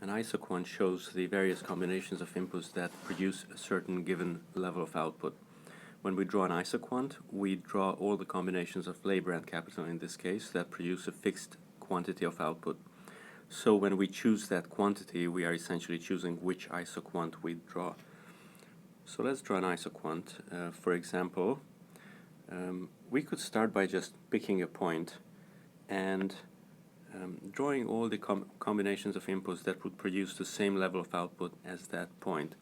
An isoquant shows the various combinations of inputs that produce a certain given level of output. When we draw an isoquant, we draw all the combinations of labor and capital in this case that produce a fixed quantity of output. So when we choose that quantity, we are essentially choosing which isoquant we draw. So let's draw an isoquant. For example, we could start by just picking a point and drawing all the combinations of inputs that would produce the same level of output as that point.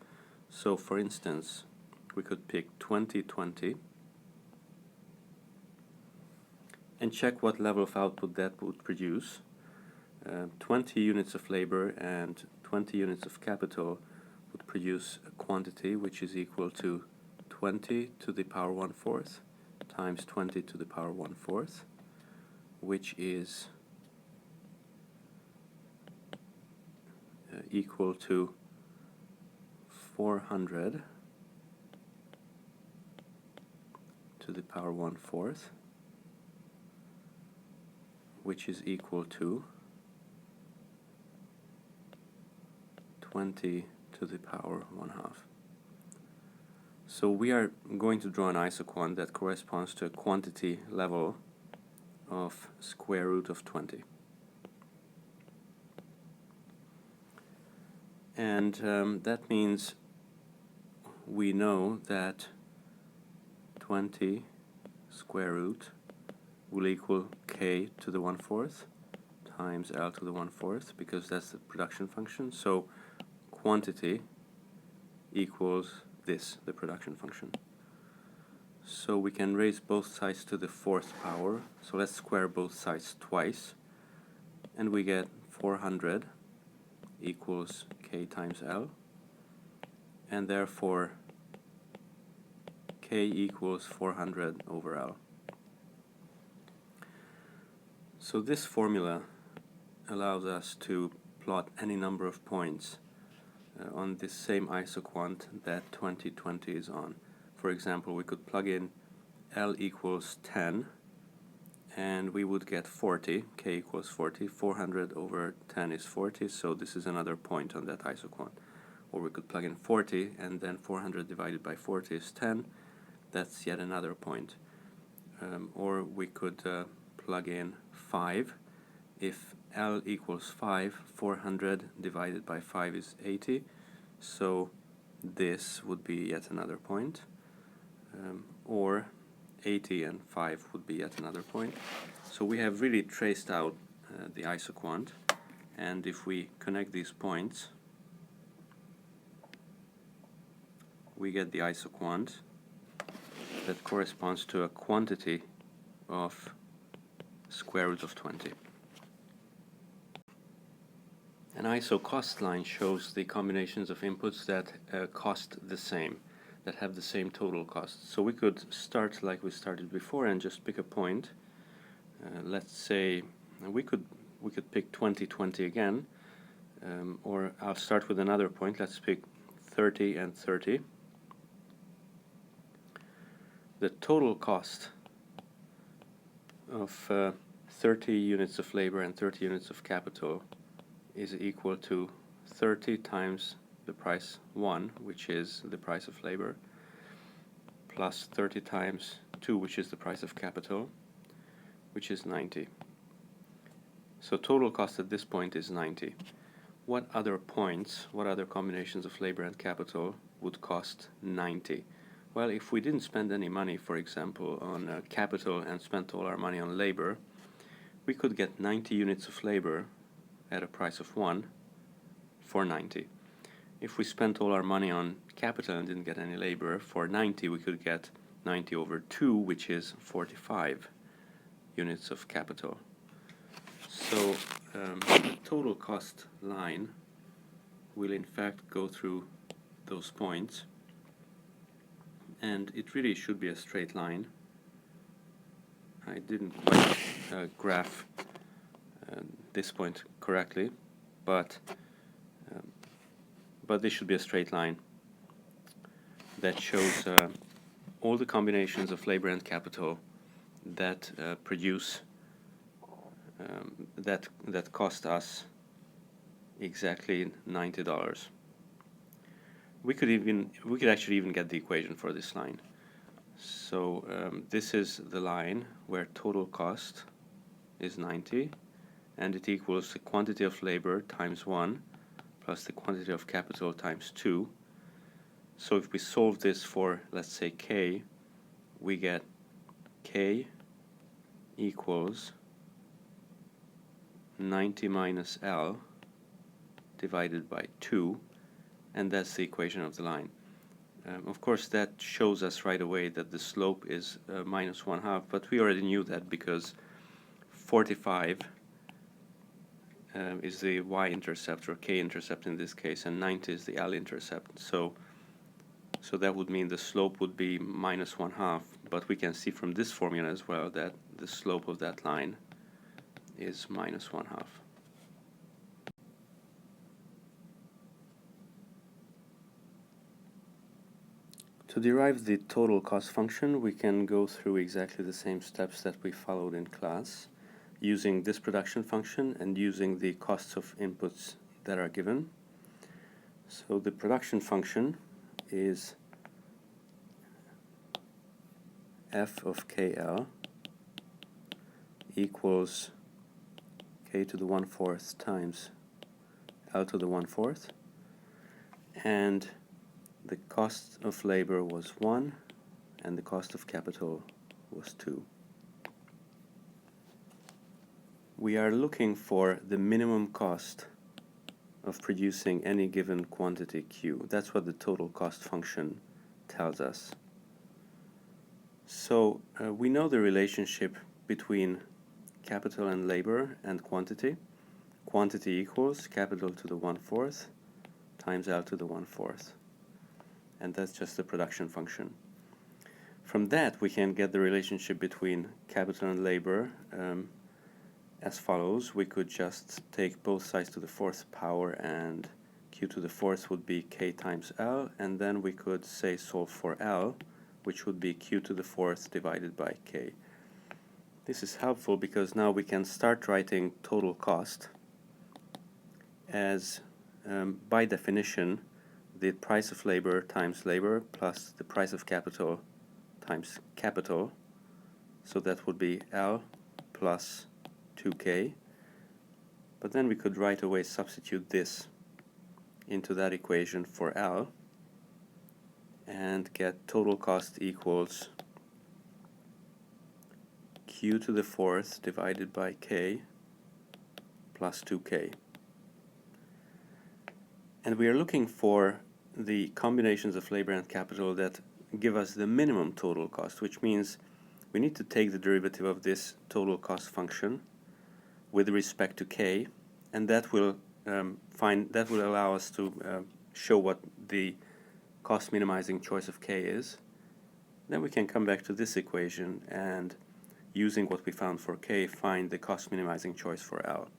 So for instance, we could pick 20, 20 and check what level of output that would produce. 20 units of labor and 20 units of capital would produce a quantity which is equal to 20 to the power 1/4 times 20 to the power 1/4, which is equal to 400 to the power 1/4, which is equal to 20 to the power 1/2. So we are going to draw an isoquant that corresponds to a quantity level of square root of 20. And that means we know that 20 square root will equal k to the 1/4 times L to the 1/4, because that's the production function. So quantity equals this, the production function. So we can raise both sides to the 4th power. So let's square both sides twice, and we get 400 equals k times L, and therefore k equals 400 over L. So this formula allows us to plot any number of points on this same isoquant that 20, 20 is on. For example, we could plug in L equals 10, and we would get 40, k equals 40, 400 over 10 is 40, so this is another point on that isoquant. Or we could plug in 40, and then 400 divided by 40 is 10, that's yet another point. Or we could plug in 5. If L equals 5, 400 divided by 5 is 80, so this would be yet another point. Or 80 and 5 would be yet another point. So we have really traced out the isoquant, and if we connect these points, we get the isoquant that corresponds to a quantity of square root of 20. An isocost line shows the combinations of inputs that cost the same, that have the same total cost. So we could start like we started before and just pick a point. Let's say we could pick 20, 20 again, or I'll start with another point. Let's pick 30 and 30. The total cost of 30 units of labor and 30 units of capital is equal to 30 times the price 1, which is the price of labor, plus 30 times 2, which is the price of capital, which is 90. So total cost at this point is 90. What other points, what other combinations of labor and capital would cost 90? Well, if we didn't spend any money, for example, on capital and spent all our money on labor, we could get 90 units of labor at a price of 1 for 90. If we spent all our money on capital and didn't get any labor, for 90 we could get 90 over 2, which is 45 units of capital. So the total cost line will in fact go through those points, and it really should be a straight line. I didn't quite graph this point correctly, but this should be a straight line that shows all the combinations of labor and capital that produce that cost us exactly $90. We could actually even get the equation for this line. So this is the line where total cost is 90, and it equals the quantity of labor times 1 plus the quantity of capital times 2. So if we solve this for, let's say, k, we get k equals 90 minus L divided by 2, and that's the equation of the line. Of course, that shows us right away that the slope is minus 1/2, but we already knew that because 45 is the y-intercept, or k-intercept in this case, and 90 is the l-intercept. So that would mean the slope would be minus 1/2, but we can see from this formula as well that the slope of that line is minus 1/2. To derive the total cost function, we can go through exactly the same steps that we followed in class, using this production function and using the costs of inputs that are given. So the production function is f of kl equals k to the 1/4 times l to the 1/4, and the cost of labor was 1 and the cost of capital was 2. We are looking for the minimum cost of producing any given quantity Q. That's what the total cost function tells us. So we know the relationship between capital and labor and quantity. Quantity equals capital to the 1/4 times L to the 1/4. And that's just the production function. From that, we can get the relationship between capital and labor as follows. We could just take both sides to the 4th power, and q to the 4th would be k times L, and then we could say solve for L, which would be q to the 4th divided by k. This is helpful because now we can start writing total cost as, by definition, the price of labor times labor plus the price of capital times capital. So that would be L plus 2k. But then we could right away substitute this into that equation for L and get total cost equals q to the 4th divided by k plus 2k. And we are looking for the combinations of labor and capital that give us the minimum total cost, which means we need to take the derivative of this total cost function with respect to k, and that will allow us to show what the cost minimizing choice of k is. Then we can come back to this equation and, using what we found for k, find the cost minimizing choice for L.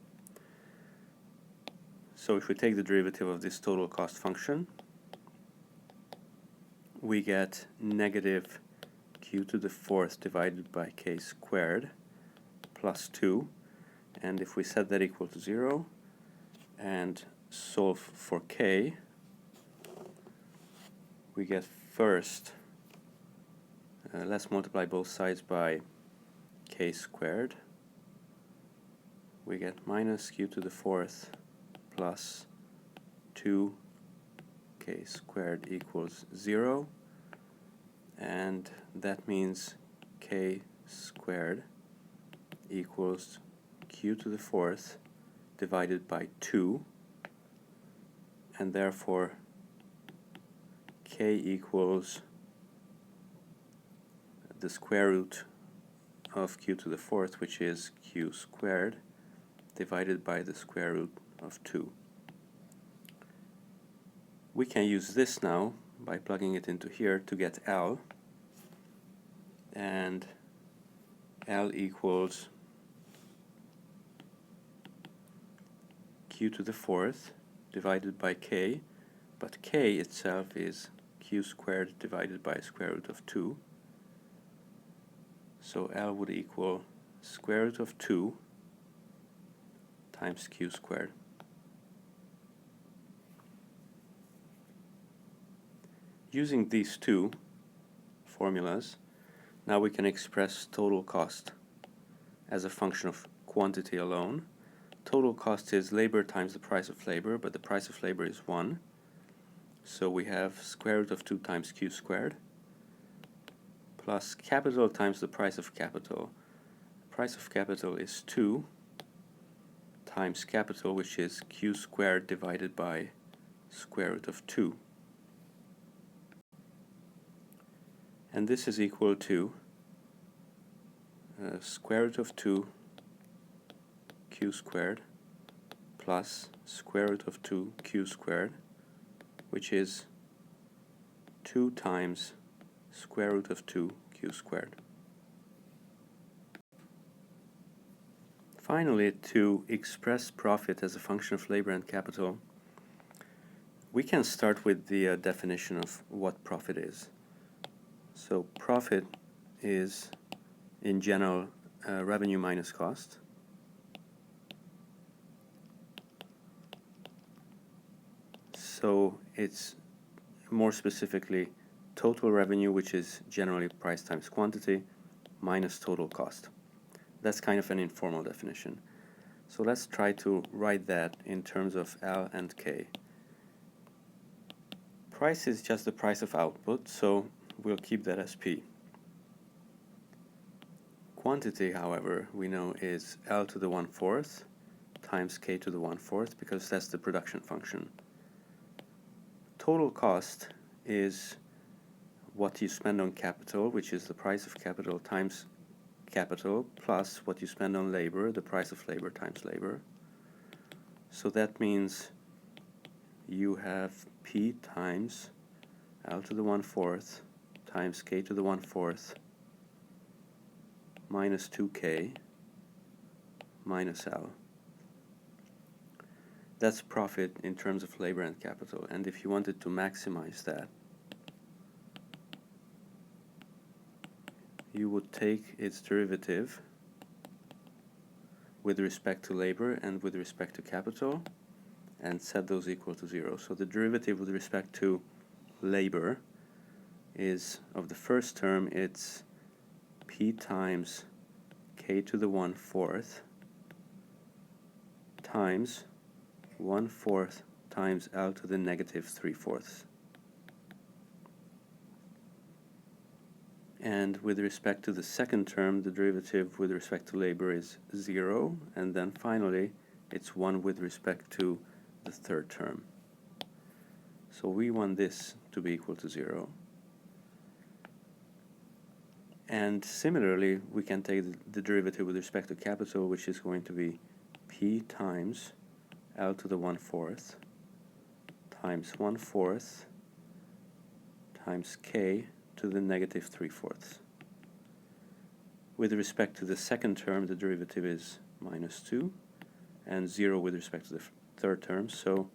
So if we take the derivative of this total cost function, we get negative q to the 4th divided by k squared plus 2. And if we set that equal to 0 and solve for k, we get first, let's multiply both sides by k squared. We get minus q to the 4th plus 2k squared equals 0, and that means k squared equals q to the 4th divided by 2, and therefore k equals the square root of q to the 4th, which is q squared divided by the square root of 2. We can use this now by plugging it into here to get L, and L equals q to the 4th divided by k, but k itself is q squared divided by square root of 2. So L would equal square root of 2 times q squared. Using these two formulas, now we can express total cost as a function of quantity alone. Total cost is labor times the price of labor, but the price of labor is 1. So we have square root of 2 times q squared plus capital times the price of capital. Price of capital is 2 times capital, which is q squared divided by square root of 2. And this is equal to square root of 2 q squared plus square root of 2 q squared, which is 2 times square root of 2 q squared. Finally, to express profit as a function of labor and capital, we can start with the definition of what profit is. So profit is, in general, revenue minus cost. So it's more specifically total revenue, which is generally price times quantity, minus total cost. That's kind of an informal definition. So let's try to write that in terms of L and K. Price is just the price of output, so we'll keep that as P. Quantity, however, we know is L to the 1/4 times K to the 1/4, because that's the production function. Total cost is what you spend on capital, which is the price of capital times capital, plus what you spend on labor, the price of labor times labor. So that means you have P times L to the 1/4 times K to the 1/4 minus 2K minus L. That's profit in terms of labor and capital. And if you wanted to maximize that, you would take its derivative with respect to labor and with respect to capital and set those equal to 0. So the derivative with respect to labor is, of the first term, it's P times K to the 1/4 times 1/4 times L to the negative 3/4. And with respect to the second term, the derivative with respect to labor is 0, and then finally it's 1 with respect to the third term. So we want this to be equal to 0. And similarly, we can take the derivative with respect to capital, which is going to be P times L to the 1/4 times 1/4 times K to the negative 3/4. With respect to the second term, the derivative is minus 2, and 0 with respect to the third term, so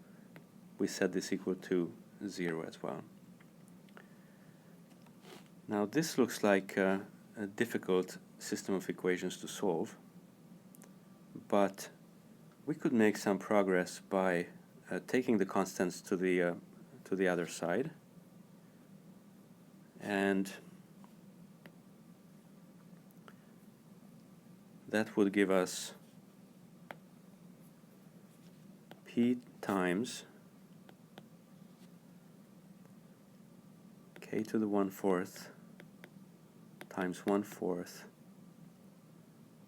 we set this equal to 0 as well. Now this looks like a difficult system of equations to solve, but we could make some progress by taking the constants to the other side, and that would give us P times K to the 1/4 times 1/4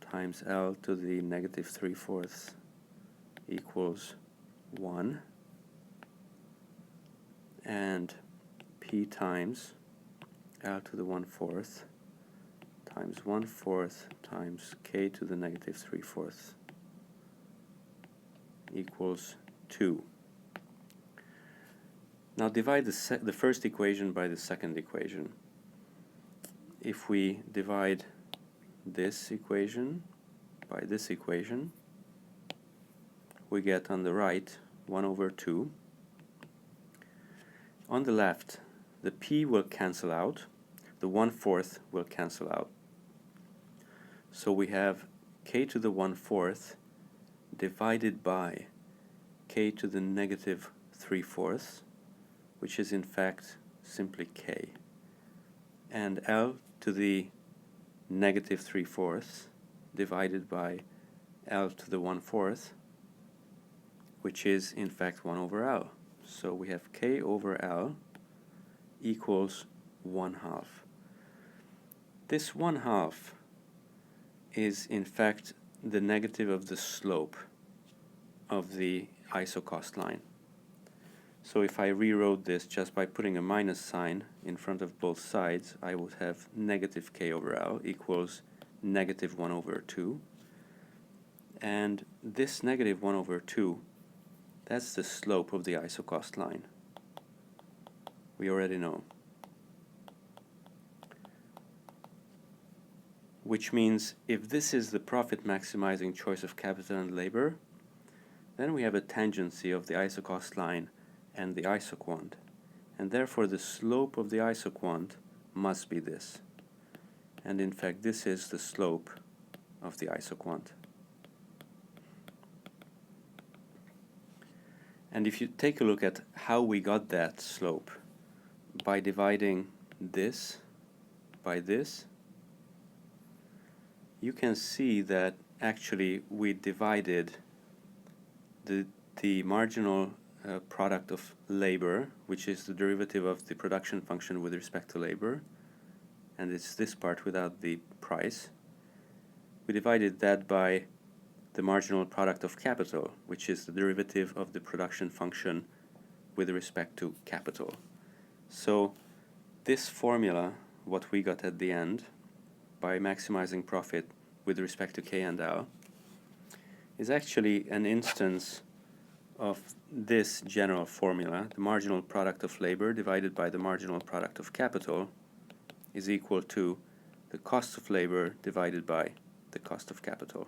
times L to the negative 3/4 equals 1, and P times L to the 1/4 times 1/4 times K to the negative 3/4 equals 2. Now divide the first equation by the second equation. If we divide this equation by this equation, we get on the right 1/2. On the left, the P will cancel out, the 1/4 will cancel out. So we have K to the 1/4 divided by K to the negative 3/4, which is in fact simply K. And L to the negative 3/4 divided by L to the 1/4, which is in fact 1 over L. So we have K over L equals 1/2. This 1/2 is in fact the negative of the slope of the isocost line. So if I rewrote this just by putting a minus sign in front of both sides, I would have negative K over L equals negative 1 over 2. And this negative 1 over 2, that's the slope of the isocost line. We already know. Which means if this is the profit maximizing choice of capital and labor, then we have a tangency of the isocost line and the isoquant, and therefore the slope of the isoquant must be this. And in fact this is the slope of the isoquant. And if you take a look at how we got that slope, by dividing this by this, you can see that actually we divided the marginal product of labor, which is the derivative of the production function with respect to labor, and it's this part without the price. We divided that by the marginal product of capital, which is the derivative of the production function with respect to capital. So this formula, what we got at the end, by maximizing profit with respect to K and L, is actually an instance of this general formula. The marginal product of labor divided by the marginal product of capital is equal to the cost of labor divided by the cost of capital.